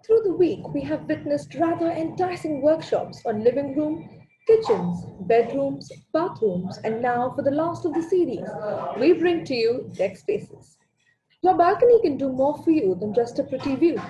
Through the week, we have witnessed rather enticing workshops on living room, kitchens, bedrooms, bathrooms, and now for the last of the series, we bring to you deck spaces. Your balcony can do more for you than just a pretty view.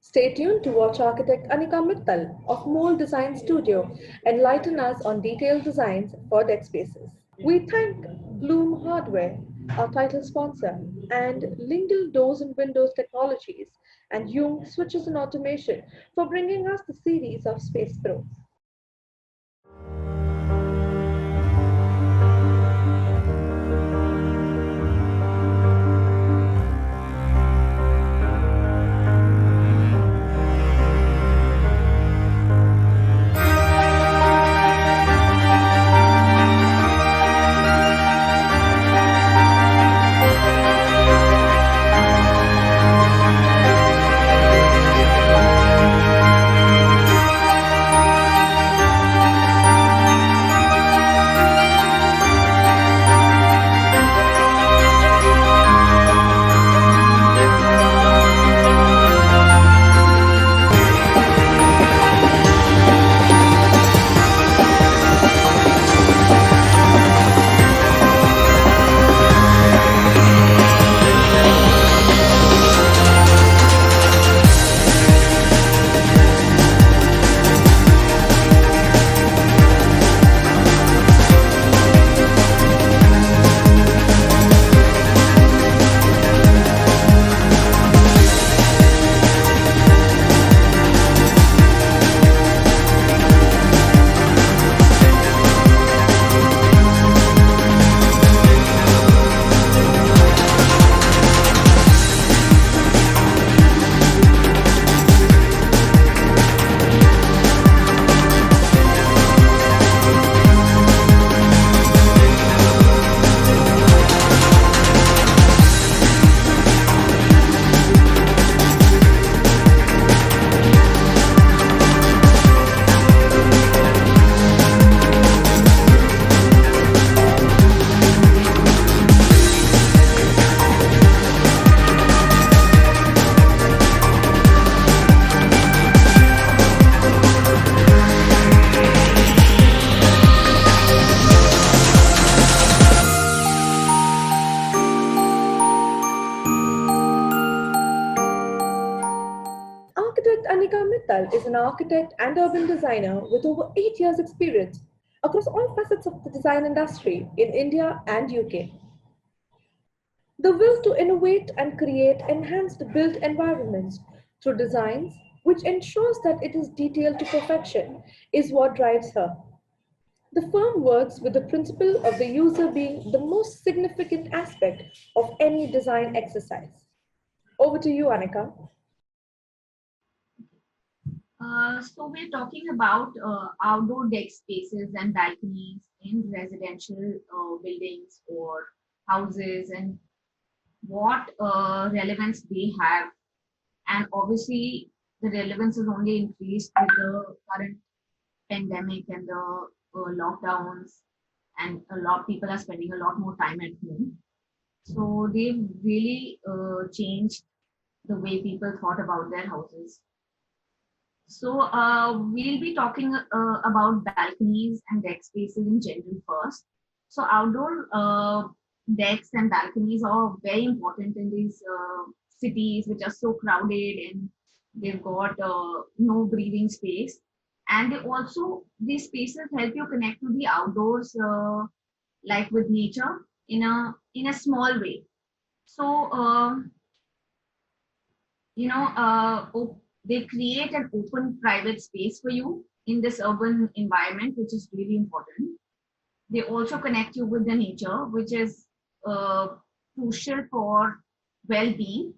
Stay tuned to watch architect Anika Mittal of Mole Design Studio enlighten us on detailed designs for deck spaces. We thank Bloom Hardware, our title sponsor, and Lingdal Doors and Windows Technologies and Jung Switches and Automation for bringing us the series of Space Pro. Architect Anika Mittal is an architect and urban designer with over 8 years' experience across all facets of the design industry in India and UK. The will to innovate and create enhanced built environments through designs which ensures that it is detailed to perfection is what drives her. The firm works with the principle of the user being the most significant aspect of any design exercise. Over to you, Anika. So we're talking about outdoor deck spaces and balconies in residential buildings or houses and what relevance they have. And obviously, the relevance has only increased with the current pandemic and the lockdowns, and a lot of people are spending a lot more time at home. So they've really changed the way people thought about their houses. So we'll be talking about balconies and deck spaces in general first. So outdoor decks and balconies are very important in these cities which are so crowded and they've got no breathing space. And they also, these spaces help you connect to the outdoors, like with nature in a small way. So they create an open private space for you in this urban environment, which is really important. They also connect you with the nature, which is crucial for well-being.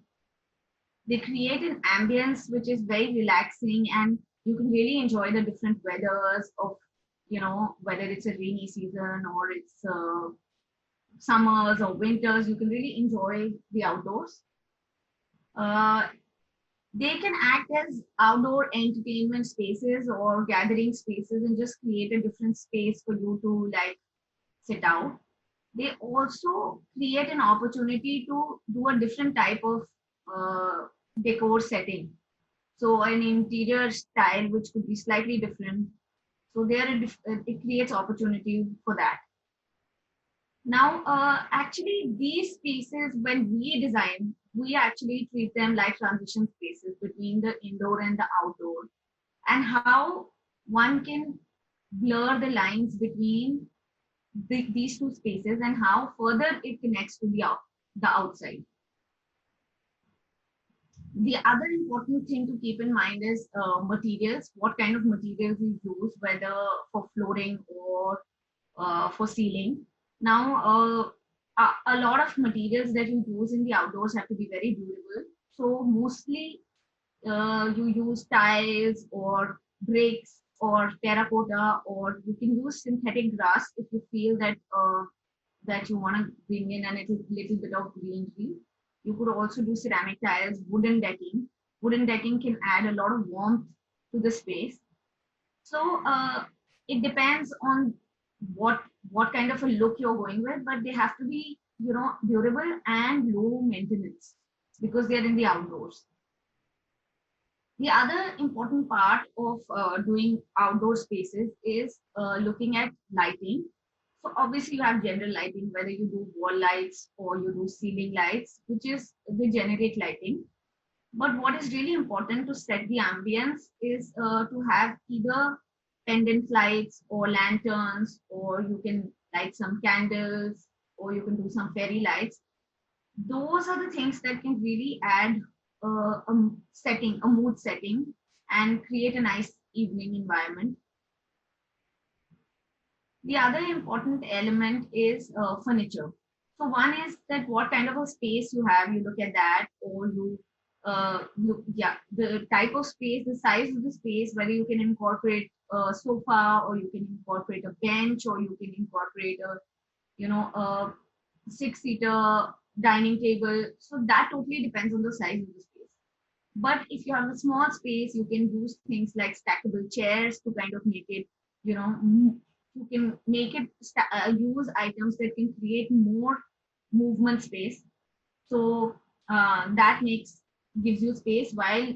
They create an ambience which is very relaxing, and you can really enjoy the different weathers of, whether it's a rainy season or it's summers or winters. You can really enjoy the outdoors. uh, they can act as outdoor entertainment spaces or gathering spaces and just create a different space for you to like sit out. They also create an opportunity to do a different type of decor setting. So an interior style which could be slightly different. So there it creates opportunity for that. Now, actually, these spaces, when we design, we actually treat them like transition spaces between the indoor and the outdoor, and how one can blur the lines between these two spaces and how further it connects to the outside. The other important thing to keep in mind is materials, what kind of materials we use, whether for flooring or for ceiling. Now, a lot of materials that you use in the outdoors have to be very durable. So mostly you use tiles or bricks or terracotta, or you can use synthetic grass if you feel that that you want to bring in a little bit of greenery. You could also do ceramic tiles, wooden decking. Wooden decking can add a lot of warmth to the space. So it depends on what what kind of a look you're going with, but they have to be, durable and low maintenance because they're in the outdoors. The other important part of doing outdoor spaces is looking at lighting. So obviously you have general lighting, whether you do wall lights or you do ceiling lights, which is the generic lighting. But what is really important to set the ambience is to have either pendant lights or lanterns, or you can light some candles, or you can do some fairy lights. Those are the things that can really add a mood setting, and create a nice evening environment. The other important element is furniture. So one is that what kind of a space you have, you look at that, or you look, yeah, the type of space, the size of the space, whether you can incorporate a sofa, or you can incorporate a bench, or you can incorporate a 6-seater dining table. So that totally depends on the size of the space. But if you have a small space, you can use things like stackable chairs to kind of make it, you can make it use items that can create more movement space. So that makes gives you space while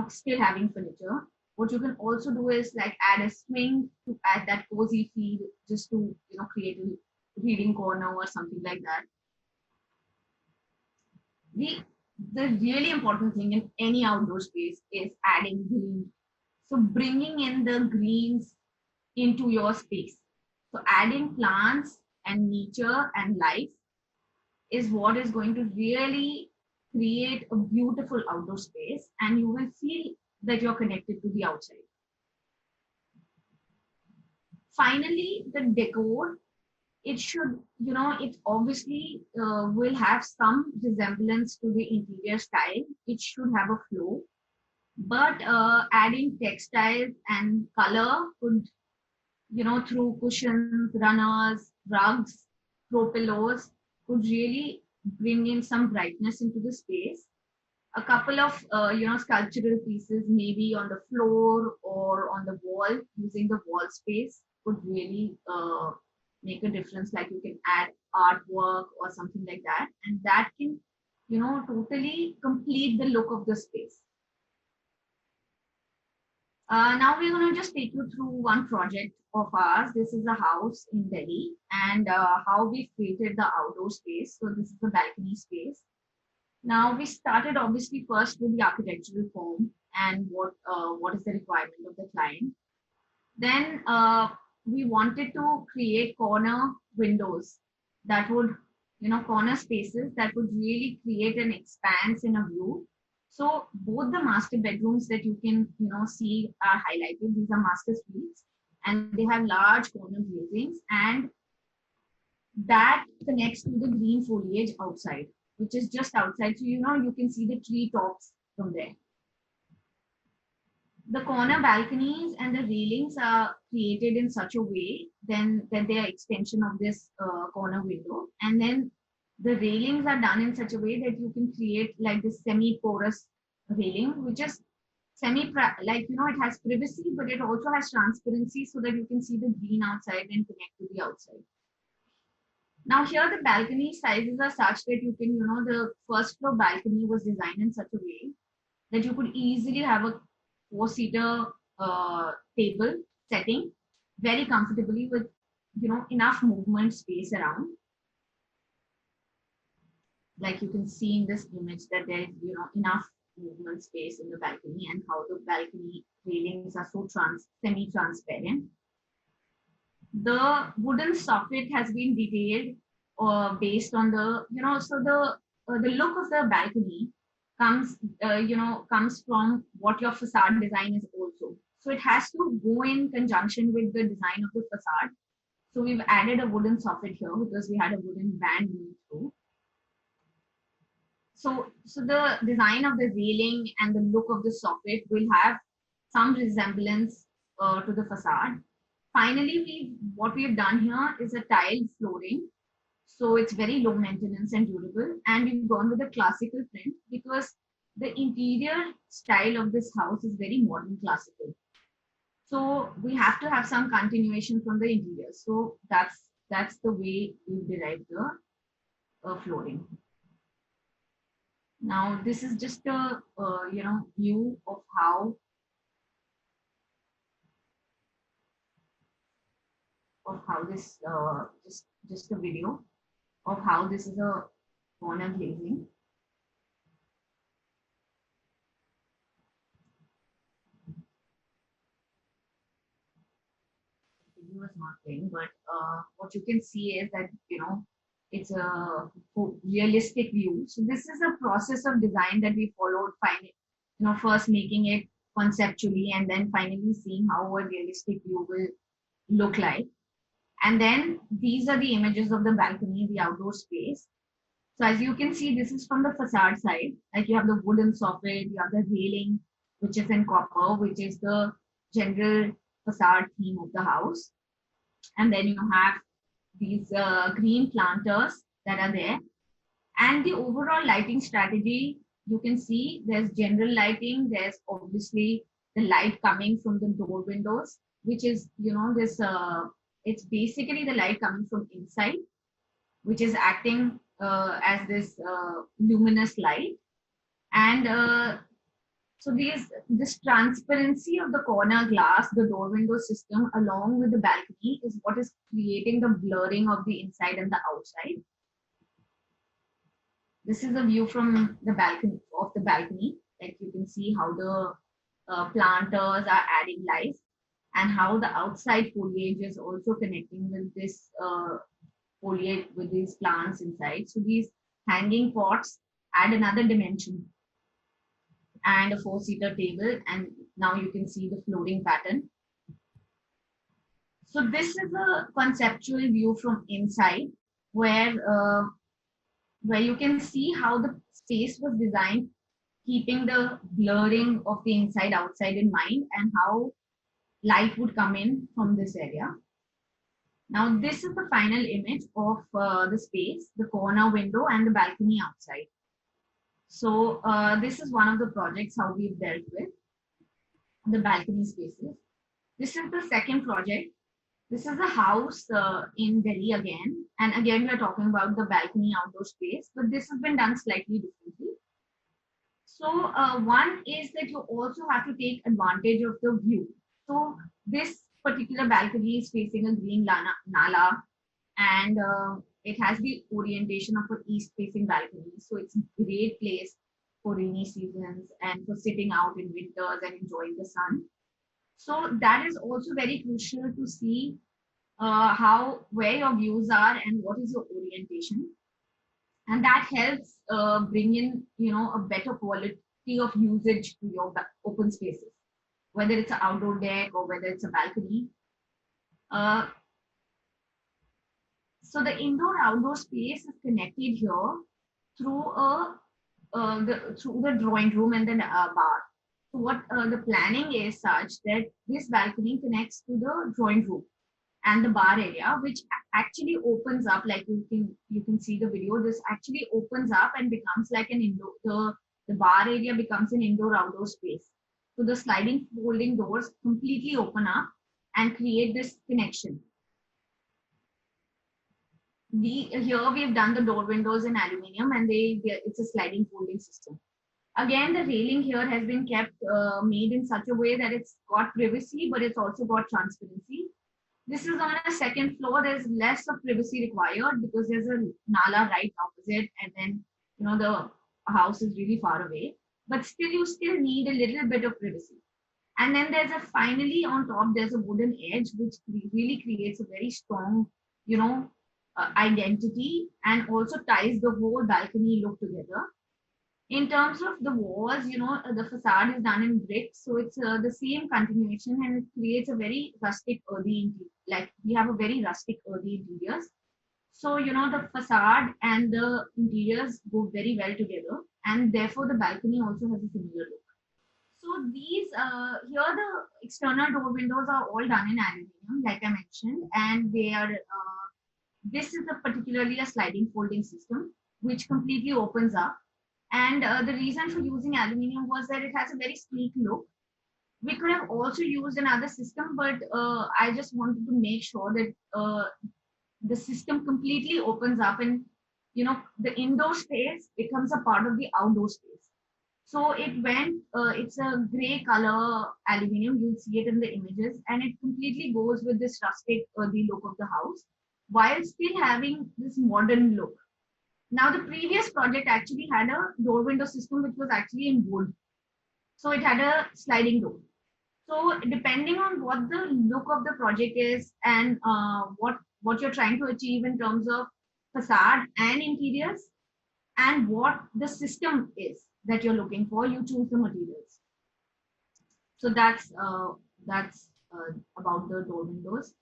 still having furniture. What you can also do is like add a swing to add that cozy feel, just to create a reading corner or something like that. The the really important thing in any outdoor space is adding green. So bringing in the greens into your space. So adding plants and nature and life is what is going to really create a beautiful outdoor space, and you will feel that you're connected to the outside. Finally, the decor, it should, it obviously will have some resemblance to the interior style. It should have a flow, but adding textiles and color could, through cushions, runners, rugs, throw pillows, could really bring in some brightness into the space. A couple of, sculptural pieces, maybe on the floor or on the wall, using the wall space could really make a difference. Like you can add artwork or something like that, and that can, totally complete the look of the space. Now we're going to just take you through one project of ours. This is a house in Delhi, and how we created the outdoor space. So this is the balcony space. Now we started obviously first with the architectural form and what is the requirement of the client. Then we wanted to create corner windows that would, corner spaces that would really create an expanse in a view. So both the master bedrooms that you can, see are highlighted. These are master suites, and they have large corner glazings, and that connects to the green foliage outside, which is just outside. So, you can see the tree tops from there. The corner balconies and the railings are created in such a way then that they are extension of this corner window. And then the railings are done in such a way that you can create like this semi-porous railing, which is like, it has privacy, but it also has transparency so that you can see the green outside and connect to the outside. Now here the balcony sizes are such that you can, the first floor balcony was designed in such a way that you could easily have a four-seater table setting very comfortably with enough movement space around. Like you can see in this image that there is enough movement space in the balcony, and how the balcony railings are so semi-transparent. The wooden soffit has been detailed based on the so the look of the balcony comes comes from what your facade design is also. So it has to go in conjunction with the design of the facade. So we've added a wooden soffit here because we had a wooden band going through. So the design of the railing and the look of the soffit will have some resemblance to the facade. Finally, what we have done here is a tiled flooring. So it's very low maintenance and durable. And we've gone with a classical print because the interior style of this house is very modern classical. So we have to have some continuation from the interior. So that's the way we derived the flooring. Now this is just a view of how this just a video of how this is a corner glazing. The video is not playing, but what you can see is that it's a realistic view. So this is a process of design that we followed. First making it conceptually, and then finally seeing how a realistic view will look like. And then these are the images of the balcony, the outdoor space. So as you can see, this is from the facade side. Like you have the wooden soffit, you have the railing, which is in copper, which is the general facade theme of the house. And then you have these green planters that are there. And the overall lighting strategy, you can see there's general lighting. There's obviously the light coming from the door windows, which is, this, it's basically the light coming from inside, which is acting as this luminous light. And so this transparency of the corner glass, the door window system, along with the balcony, is what is creating the blurring of the inside and the outside. This is a view from the balcony Like you can see how the planters are adding life, and how the outside foliage is also connecting with this foliage, with these plants inside. So these hanging pots add another dimension, and a four-seater table, and now you can see the flooring pattern. So this is a conceptual view from inside, where you can see how the space was designed, keeping the blurring of the inside outside in mind, and how light would come in from this area. Now this is the final image of the space, the corner window and the balcony outside. So this is one of the projects how we've dealt with the balcony spaces. This is the second project. This is a house in Delhi again. And again, we're talking about the balcony outdoor space, but this has been done slightly differently. So one is that you also have to take advantage of the view. So this particular balcony is facing a green nala, and it has the orientation of an east-facing balcony. So it's a great place for rainy seasons and for sitting out in winters and enjoying the sun. So that is also very crucial to see where your views are and what is your orientation. And that helps bring in, a better quality of usage to your open spaces, whether it's an outdoor deck or whether it's a balcony. So the indoor-outdoor space is connected here through the drawing room and then bar. So what the planning is such that this balcony connects to the drawing room and the bar area, which actually opens up, like you can see the video. This actually opens up and becomes like an indoor. The bar area becomes an indoor-outdoor space. So the sliding folding doors completely open up and create this connection. Here we've done the door windows in aluminium, and it's a sliding folding system. Again, the railing here has been kept made in such a way that it's got privacy, but it's also got transparency. This is on a second floor. There's less of privacy required because there's a nala right opposite, and then the house is really far away. But still, you still need a little bit of privacy. And then there's a finally on top there's a wooden edge which really creates a very strong, you know, identity and also ties the whole balcony look together. In terms of the walls, the facade is done in bricks, so it's the same continuation and it creates a very rustic earthy like we have a very rustic earthy interiors. So the facade and the interiors go very well together, and therefore the balcony also has a similar look. So these here the external door windows are all done in aluminum, like I mentioned, and they are. This is a particularly a sliding folding system which completely opens up. And the reason for using aluminum was that it has a very sleek look. We could have also used another system, but I just wanted to make sure that the system completely opens up and the indoor space becomes a part of the outdoor space. So it's a gray color aluminum. You'll see it in the images, and it completely goes with this rustic earthy look of the house while still having this modern look. Now, the previous project actually had a door window system which was actually in wood. So it had a sliding door. So depending on what the look of the project is and what you're trying to achieve in terms of facade and interiors and what the system is that you're looking for, you choose the materials. So that's about the door windows.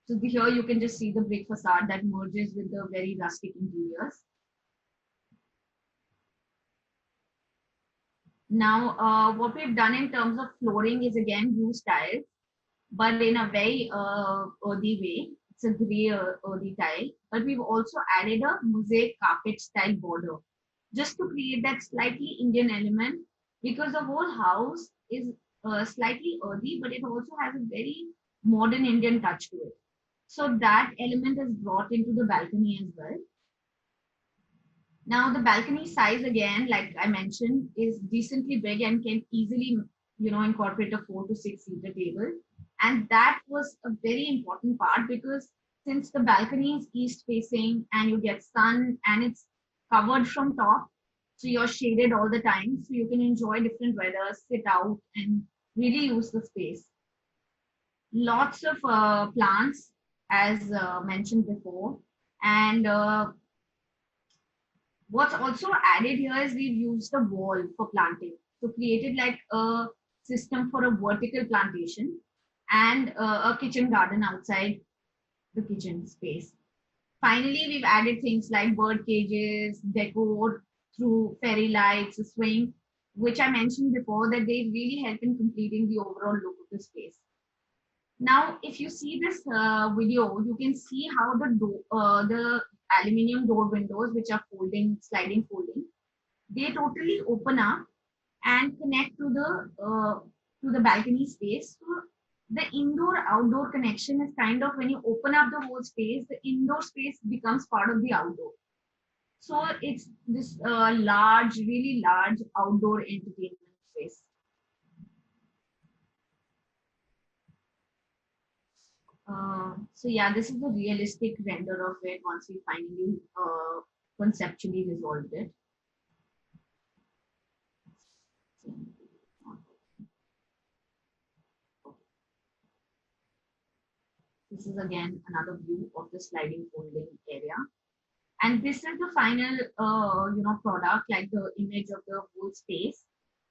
So here you can just see the brick facade that merges with the very rustic interiors. Now, what we've done in terms of flooring is again use tiles, but in a very earthy way. It's a gray earthy tile, but we've also added a mosaic carpet style border just to create that slightly Indian element because the whole house is slightly earthy, but it also has a very modern Indian touch to it. So that element is brought into the balcony as well. Now the balcony size again, like I mentioned, is decently big and can easily, incorporate a 4 to 6 seater table. And that was a very important part because since the balcony is east facing and you get sun and it's covered from top, so you're shaded all the time. So you can enjoy different weather, sit out and really use the space. Lots of plants, as mentioned before. And what's also added here is we've used the wall for planting. So created like a system for a vertical plantation and a kitchen garden outside the kitchen space. Finally, we've added things like bird cages, decor through fairy lights, a swing, which I mentioned before that they really help in completing the overall look of the space. Now, if you see this video, you can see how the aluminum door windows, which are sliding folding, they totally open up and connect to the balcony space. So the indoor-outdoor connection is kind of when you open up the whole space, the indoor space becomes part of the outdoor. So it's this really large outdoor entertainment space. So yeah, this is a realistic render of it once we finally conceptually resolved it. This is again another view of the sliding folding area. And this is the final, product, like the image of the whole space.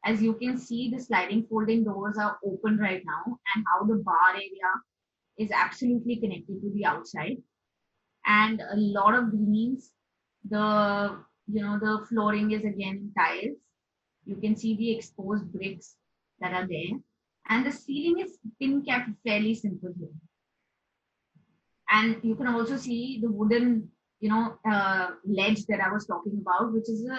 As you can see, the sliding folding doors are open right now and how the bar area is absolutely connected to the outside. And a lot of greens. The flooring is again in tiles. You can see the exposed bricks that are there. And the ceiling is been kept fairly simple here. And you can also see the wooden, ledge that I was talking about, which is a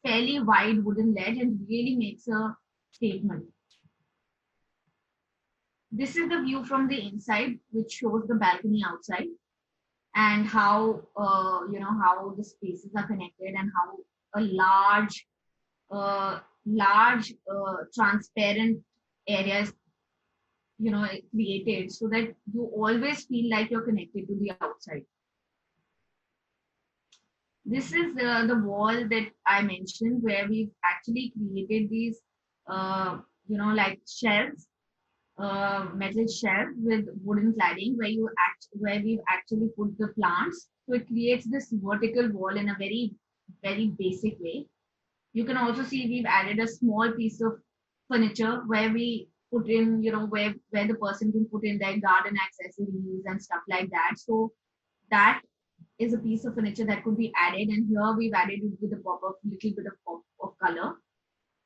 fairly wide wooden ledge and really makes a statement. This is the view from the inside, which shows the balcony outside and how, how the spaces are connected and how a large large transparent areas, created so that you always feel like you're connected to the outside. This is the wall that I mentioned where we've actually created these, like shelves, metal shelf with wooden cladding where we've actually put the plants. So it creates this vertical wall in a very, very basic way. You can also see we've added a small piece of furniture where we put in, where the person can put in their garden accessories and stuff like that. So that is a piece of furniture that could be added, and here we've added it with a little bit of pop of color.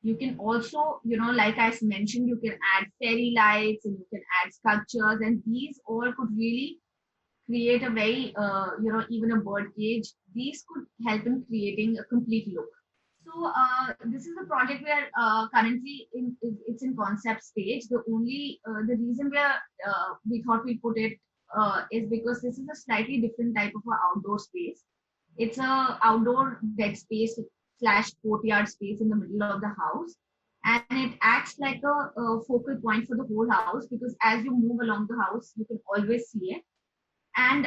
You can also, like I mentioned, you can add fairy lights and you can add sculptures, and these all could really create a very, even a bird cage. These could help in creating a complete look. So this is a project where currently it's in concept stage. The reason we thought we put it is because this is a slightly different type of a outdoor space. It's a outdoor deck space slash courtyard space in the middle of the house, and it acts like a focal point for the whole house because as you move along the house, you can always see it. And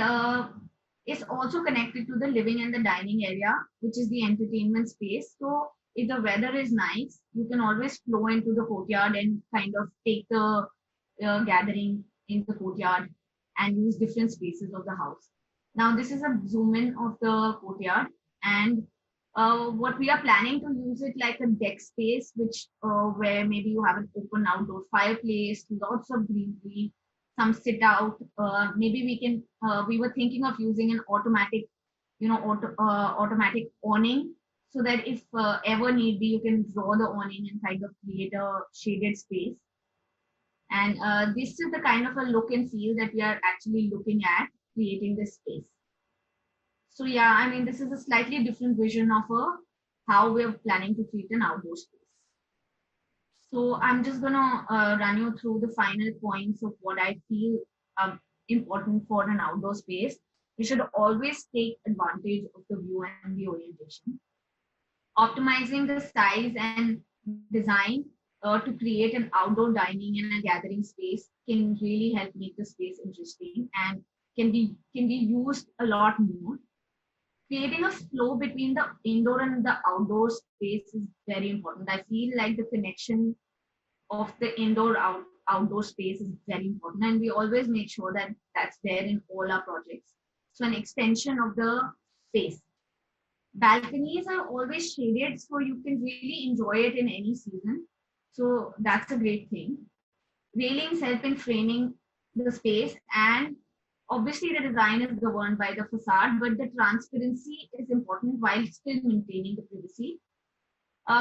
it's also connected to the living and the dining area, which is the entertainment space. So if the weather is nice, you can always flow into the courtyard and kind of take the gathering in the courtyard and use different spaces of the house. Now, this is a zoom in of the courtyard, and what we are planning to use it like a deck space, which where maybe you have an open outdoor fireplace, lots of greenery, some sit out. Maybe we were thinking of using an automatic, automatic awning so that if ever need be, you can draw the awning and kind of create a shaded space. And this is the kind of a look and feel that we are actually looking at creating this space. So yeah, I mean, this is a slightly different vision of how we're planning to create an outdoor space. So I'm just gonna run you through the final points of what I feel important for an outdoor space. You should always take advantage of the view and the orientation. Optimizing the size and design to create an outdoor dining and a gathering space can really help make the space interesting and can be used a lot more. Creating a flow between the indoor and the outdoor space is very important. I feel like the connection of the outdoor space is very important, and we always make sure that that's there in all our projects. So an extension of the space. Balconies are always shaded, so you can really enjoy it in any season. So that's a great thing. Railings help in framing the space, and obviously the design is governed by the facade, but the transparency is important while still maintaining the privacy.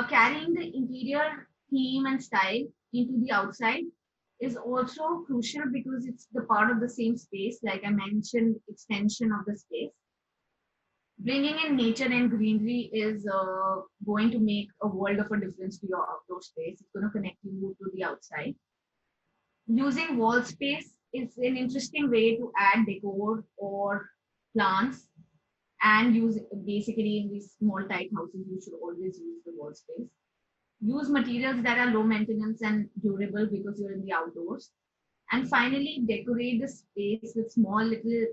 Carrying the interior theme and style into the outside is also crucial because it's the part of the same space, like I mentioned, extension of the space. Bringing in nature and greenery is going to make a world of a difference to your outdoor space. It's going to connect you to the outside. Using wall space is an interesting way to add decor or plants, and use basically in these small tight houses, you should always use the wall space. Use materials that are low maintenance and durable because you're in the outdoors. And finally, decorate the space with small little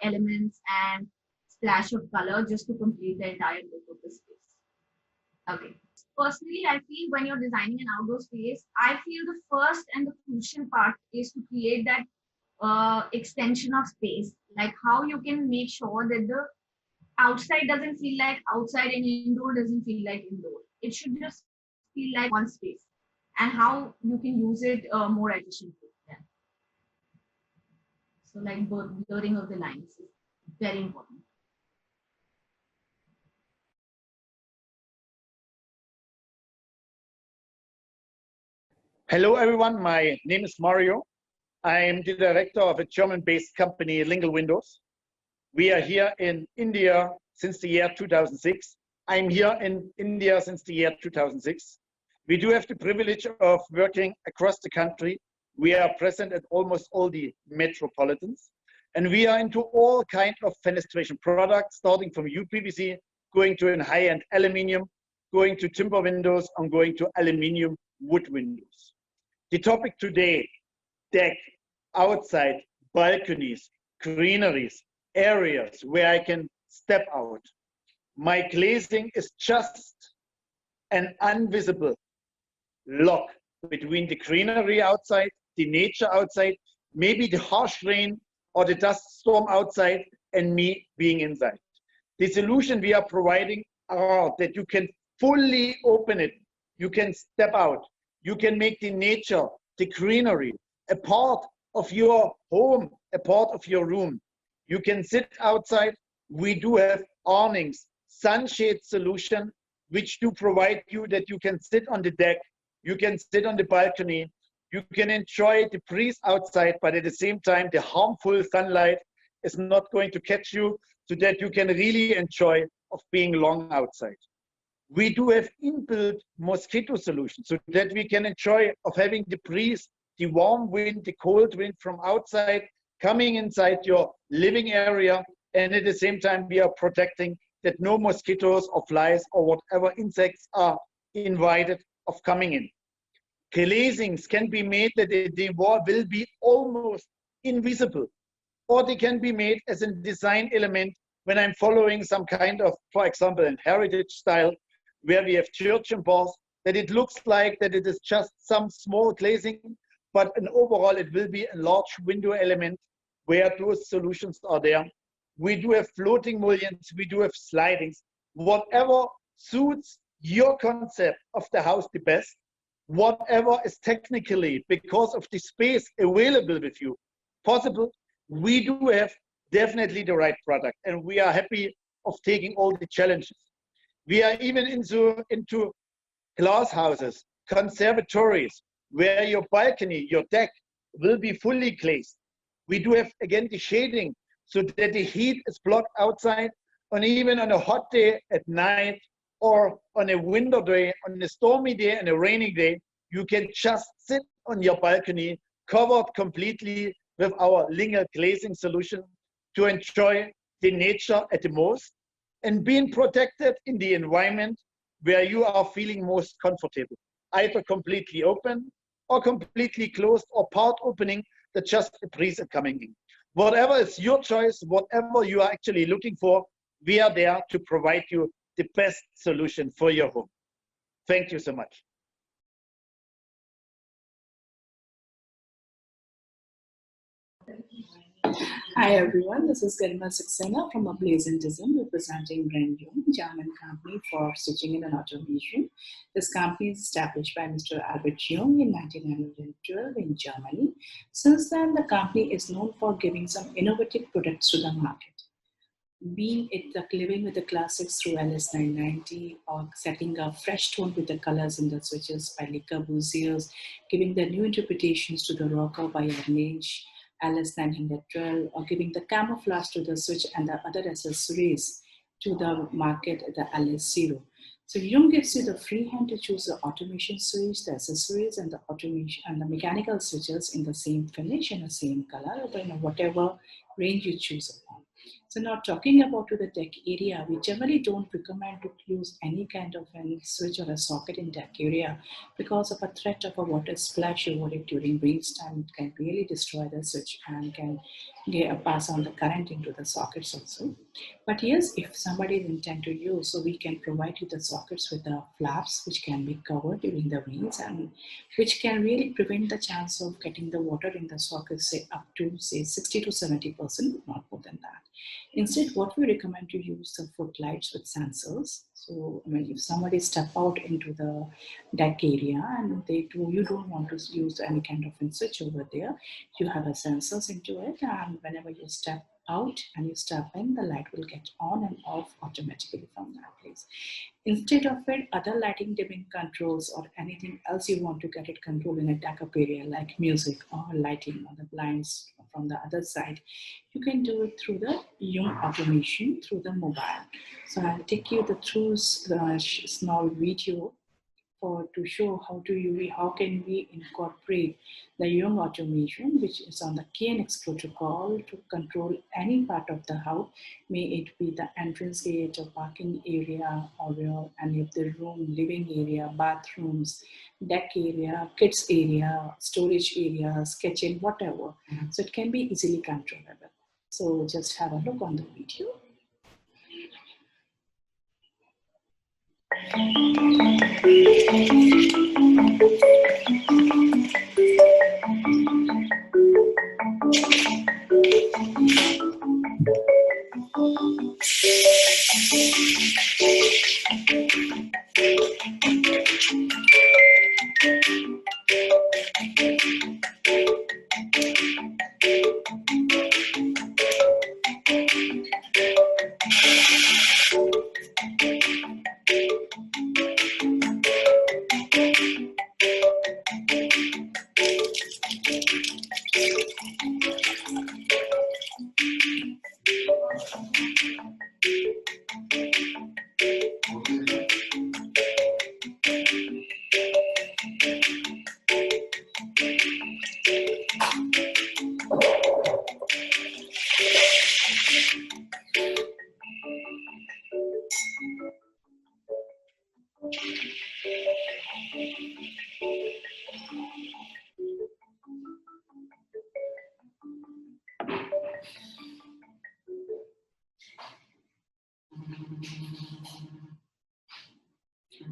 elements and splash of color just to complete the entire look of the space. Okay. Personally, I feel when you're designing an outdoor space, I feel the first and the crucial part is to create that extension of space, like how you can make sure that the outside doesn't feel like outside and indoor doesn't feel like indoor. It should just feel like one space, and how you can use it more efficiently. Yeah. So like blurring of the lines is very important. Hello, everyone. My name is Mario. I am the director of a German-based company, Lingle Windows. We are here in India since the year 2006. I'm here in India since the year 2006. We do have the privilege of working across the country. We are present at almost all the metropolitans, and we are into all kinds of fenestration products, starting from UPVC, going to a high-end aluminium, going to timber windows, or going to aluminum wood windows. The topic today: deck, outside, balconies, greeneries, areas where I can step out. My glazing is just an invisible lock between the greenery outside, the nature outside, maybe the harsh rain or the dust storm outside, and me being inside. The solution we are providing are that you can fully open it, you can step out, you can make the nature, the greenery, a part of your home, a part of your room. You can sit outside. We do have awnings, sunshade solution, which do provide you that you can sit on the deck, you can sit on the balcony, you can enjoy the breeze outside, but at the same time, the harmful sunlight is not going to catch you, so that you can really enjoy of being long outside. We do have inbuilt mosquito solutions, so that we can enjoy of having the breeze, the warm wind, the cold wind from outside coming inside your living area, and at the same time we are protecting that no mosquitoes or flies or whatever insects are invited of coming in. Glazings can be made that the wall will be almost invisible, or they can be made as a design element when I'm following some kind of, for example, a heritage style, where we have church and bars, that it looks like that it is just some small glazing, but in overall it will be a large window element where those solutions are there. We do have floating mullions, we do have slidings, whatever suits your concept of the house the best, whatever is technically, because of the space available with you, possible, we do have definitely the right product, and we are happy of taking all the challenges. We are even into glass houses, conservatories, where your balcony, your deck will be fully glazed. We do have, again, the shading, so that the heat is blocked outside, and even on a hot day at night, or on a winter day, on a stormy day and a rainy day, you can just sit on your balcony, covered completely with our Linger glazing solution, to enjoy the nature at the most, and being protected in the environment where you are feeling most comfortable, either completely open or completely closed, or part opening that just a breeze is coming in. Whatever is your choice, whatever you are actually looking for, we are there to provide you the best solution for your home. Thank you so much. Hi everyone, this is Garima Saxena from Ablazentism, representing Renjung, German company for stitching and automation. This company is established by Mr. Albert Jung in 1912 in Germany. Since then, the company is known for giving some innovative products to the market. Being it the living with the classics through LS990, or setting a fresh tone with the colors in the switches by Le Corbusier, giving the new interpretations to the rocker by Arnage, LS912, or giving the camouflage to the switch and the other accessories to the market, the LS0. So Jung gives you the free hand to choose the automation switch, the accessories, and the automation and the mechanical switches in the same finish and the same color, or in whatever range you choose upon. So now talking about to the deck area, we generally don't recommend to use any kind of a switch or a socket in deck area because of a threat of a water splash over it during rainstorm. It can really destroy the switch and can pass on the current into the sockets also. But yes, if somebody is intent to use, so we can provide you the sockets with the flaps which can be covered during the rains, and which can really prevent the chance of getting the water in the sockets, say up to say 60 to 70%, not more than that. Instead, what we recommend to use the footlights with sensors. So, I mean, if somebody step out into the deck area and you don't want to use any kind of switch over there, you have a sensors into it, and whenever you step out and you step in, the light will get on and off automatically from that place. Instead of it, other lighting dimming controls or anything else you want to get it controlled in a deck-up area like music or lighting or the blinds from the other side, you can do it through the Jung automation through the mobile. So I'll take you through the small video to show how can we incorporate the Young automation, which is on the KNX protocol, to control any part of the house, may it be the entrance gate or parking area or any of the room, living area, bathrooms, deck area, kids area, storage areas, kitchen, whatever. So it can be easily controllable. So just have a look on the video.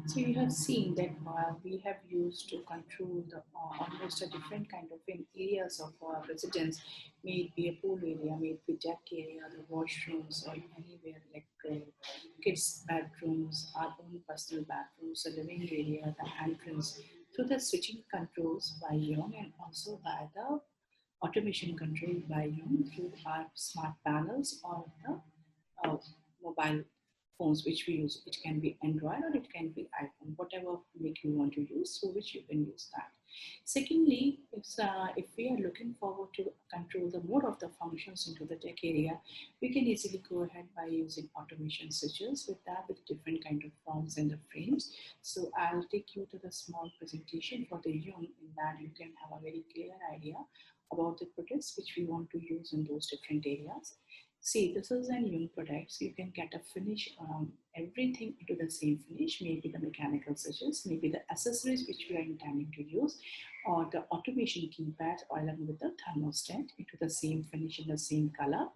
So you have seen that we have used to control the almost a different kind of areas of our residence, may it be a pool area, may it be deck area, the washrooms, or anywhere like kids' bedrooms, our own personal bathrooms, the living area, the entrance, through the switching controls by Young and also by the automation control by Young through our smart panels or the mobile phones which we use. It can be Android or it can be iPhone, whatever make you want to use, so which you can use that. Secondly, if we are looking forward to control the more of the functions into the tech area, we can easily go ahead by using automation switches with different kind of forms and the frames. So I'll take you to the small presentation for the Young, in that you can have a very clear idea about the products which we want to use in those different areas. See, this is an Young products. You can get a finish, everything into the same finish, maybe the mechanical switches, maybe the accessories which we are intending to use, or the automation keypad along with the thermostat into the same finish in the same color.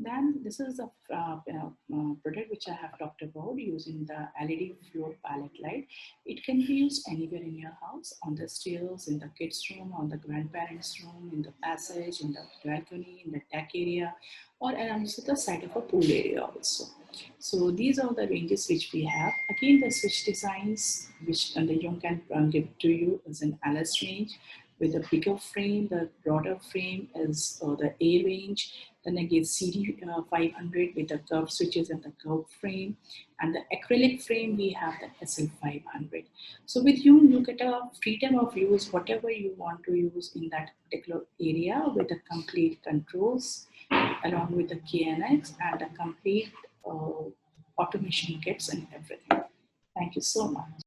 Then this is a product which I have talked about using the LED floor palette light. It can be used anywhere in your house, on the stairs, in the kids' room, on the grandparents' room, in the passage, in the balcony, in the deck area, or also the side of a pool area also. So these are the ranges which we have. Again, the switch designs which the Young can give to you is an LS range with a bigger frame. The broader frame is the A range. Then again, CD 500 with the curved switches and the curved frame. And the acrylic frame, we have the SL 500. So with Young, you get a freedom of use, whatever you want to use in that particular area with the complete controls along with the KNX and the complete automation kits and everything. Thank you so much.